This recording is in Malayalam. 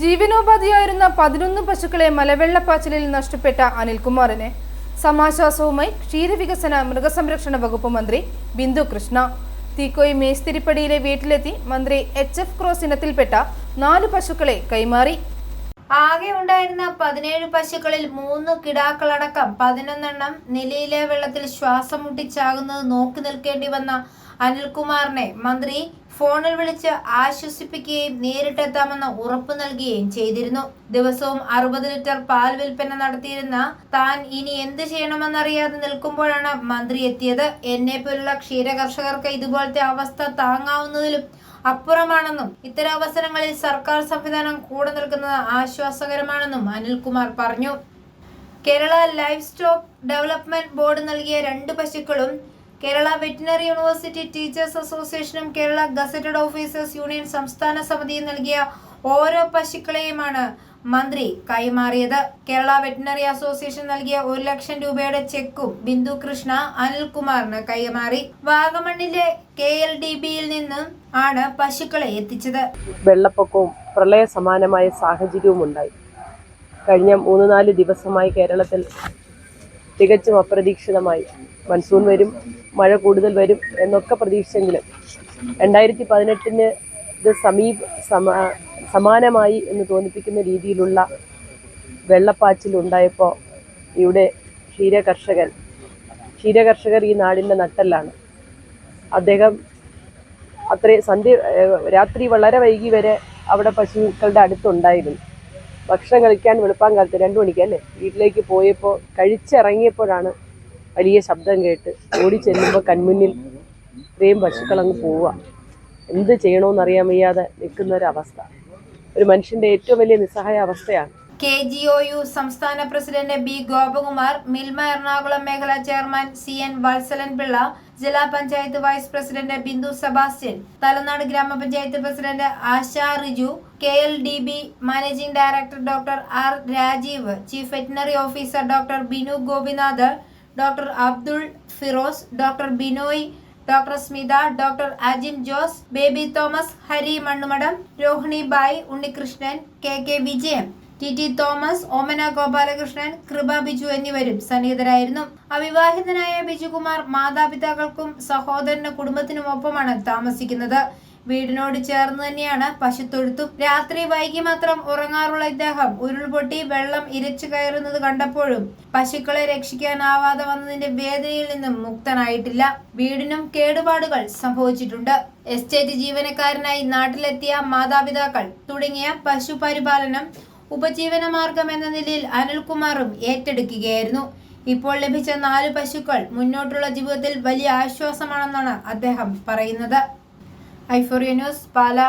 ജീവനോപാധിയായിരുന്ന 11 പശുക്കളെ മലവെള്ളപ്പാച്ചിലിൽ നഷ്ടപ്പെട്ട അനിൽകുമാറിനെ സമാശ്വാസവുമായി ക്ഷീരവികസന മൃഗസംരക്ഷണ വകുപ്പ് മന്ത്രി ബിന്ദു കൃഷ്ണ തീക്കോയി മേസ്തിരിപ്പടിയിലെ വീട്ടിലെത്തി മന്ത്രി HF ക്രോസ് ഇനത്തിൽപ്പെട്ട 4 പശുക്കളെ കൈമാറി. ആകെ ഉണ്ടായിരുന്ന 17 പശുക്കളിൽ 3 കിടാക്കളടക്കം 11 എണ്ണം നിലയിലെ വെള്ളത്തിൽ ശ്വാസം മുട്ടിച്ചാകുന്നത് നോക്കി നിൽക്കേണ്ടി വന്ന അനിൽകുമാറിനെ മന്ത്രി ഫോണിൽ വിളിച്ച് ആശ്വസിപ്പിക്കുകയും നേരിട്ടെത്താമെന്ന് ഉറപ്പു നൽകുകയും ചെയ്തിരുന്നു. ദിവസവും 60 ലിറ്റർ പാൽ വിൽപ്പന നടത്തിയിരുന്ന താൻ ഇനി എന്ത് ചെയ്യണമെന്നറിയാതെ നിൽക്കുമ്പോഴാണ് മന്ത്രി എത്തിയത്. എന്നെ പോലുള്ള ക്ഷീരകർഷകർക്ക് ഇതുപോലത്തെ അവസ്ഥ താങ്ങാവുന്നതിലും അപ്പുറമാണെന്നും ഇത്തരം അവസരങ്ങളിൽ സർക്കാർ സംവിധാനം കൂടെ നിൽക്കുന്നത് ആശ്വാസകരമാണെന്നും അനിൽകുമാർ പറഞ്ഞു. Kerala life stock development board നൽകിയ 2 പശുക്കളും കേരള വെറ്റിനറി യൂണിവേഴ്സിറ്റി ടീച്ചേഴ്സ് അസോസിയേഷനും കേരള ഗസറ്റഡ് ഓഫീസേഴ്സ് യൂണിയൻ സംസ്ഥാന സമിതിയും നൽകിയ ഓരോ പശുക്കളെയുമാണ് മന്ത്രി കൈമാറിയത്. കേരള വെറ്റിനറി അസോസിയേഷൻ നൽകിയ 1 ലക്ഷം രൂപയുടെ ചെക്കും ബിന്ദു കൃഷ്ണ അനിൽകുമാറിന് കൈമാറി. വാഗമണ്ണിലെ KLDBയിൽ നിന്ന് ആണ് പശുക്കളെ എത്തിച്ചത്. വെള്ളപ്പൊക്കവും പ്രളയ സമാനമായ സാഹചര്യവും ഉണ്ടായി. കഴിഞ്ഞ 3-4 ദിവസമായി കേരളത്തിൽ തികച്ചും അപ്രതീക്ഷിതമായി മൺസൂൺ വരും, മഴ കൂടുതൽ വരും എന്നൊക്കെ പ്രതീക്ഷിച്ചെങ്കിലും 2018 ഇത് സമാനമായി എന്ന് തോന്നിപ്പിക്കുന്ന രീതിയിലുള്ള വെള്ളപ്പാച്ചിലുണ്ടായപ്പോൾ ഇവിടെ ക്ഷീരകർഷകർ ഈ നാടിൻ്റെ നട്ടെല്ലാണ്. അദ്ദേഹം രാത്രി വളരെ വൈകി വരെ അവിടെ പശുക്കളുടെ അടുത്തുണ്ടായിരുന്നു. ഭക്ഷണം കഴിക്കാൻ വെളുപ്പാൻ കാലത്ത് 2 മണിക്ക് അല്ലേ വീട്ടിലേക്ക് പോയപ്പോൾ കഴിച്ചിറങ്ങിയപ്പോഴാണ് വലിയ ശബ്ദം കേട്ട് ഓടി ചെല്ലുമ്പോൾ കൺമുന്നിൽ ഇത്രയും പശുക്കളങ്ങ് പോവുക. എന്ത് ചെയ്യണമെന്നറിയാൻ വയ്യാതെ നിൽക്കുന്നൊരവസ്ഥ ഒരു മനുഷ്യൻ്റെ ഏറ്റവും വലിയ നിസ്സഹായ അവസ്ഥയാണ്. KGOU സംസ്ഥാന പ്രസിഡന്റ് B ഗോപകുമാർ, മിൽമ എറണാകുളം മേഖലാ ചെയർമാൻ CN വത്സലൻ പിള്ള, ജില്ലാ പഞ്ചായത്ത് വൈസ് പ്രസിഡന്റ് ബിന്ദു സെബാസ്റ്റ്യൻ, തലനാട് ഗ്രാമപഞ്ചായത്ത് president Asha Riju, KLDB managing director doctor R Rajeev, chief veterinary officer doctor Binu Gopinath, doctor Abdul Firoz, doctor Binoy, doctor Smitha, doctor Ajin Jose, Baby Thomas, Hari Mannumadam, Rohini Bai, Unnikrishnan, KK Vijayan, TT Thomas, Omana Gopalakrishnan, Kripa Biju എന്നിവരും സന്നിഹിതരായിരുന്നു. അവിവാഹിതനായ ബിജുകുമാർ മാതാപിതാക്കൾക്കും സഹോദരന്റെ കുടുംബത്തിനുമൊപ്പമാണ് താമസിക്കുന്നത്. വീടിനോട് ചേർന്ന് തന്നെയാണ് പശുത്തൊഴുത്തും. രാത്രി വൈകി മാത്രം ഉറങ്ങാറുള്ള ഇദ്ദേഹം ഉരുൾപൊട്ടി വെള്ളം ഇരച്ചു കയറുന്നത് കണ്ടപ്പോഴും പശുക്കളെ രക്ഷിക്കാനാവാതെ വന്നതിന്റെ വേദനയിൽ നിന്നും മുക്തനായിട്ടില്ല. വീടിനും കേടുപാടുകൾ സംഭവിച്ചിട്ടുണ്ട്. എസ്റ്റേറ്റ് ജീവനക്കാരനായി നാട്ടിലെത്തിയ മാതാപിതാക്കൾ തുടങ്ങിയ പശുപരിപാലനം ഉപജീവന മാർഗം എന്ന നിലയിൽ അനിൽകുമാറും ഏറ്റെടുക്കുകയായിരുന്നു. ഇപ്പോൾ ലഭിച്ച 4 പശുക്കൾ മുന്നോട്ടുള്ള ജീവിതത്തിൽ വലിയ ആശ്വാസമാണെന്നാണ് അദ്ദേഹം പറയുന്നത്. i4u ന്യൂസ്, പാല.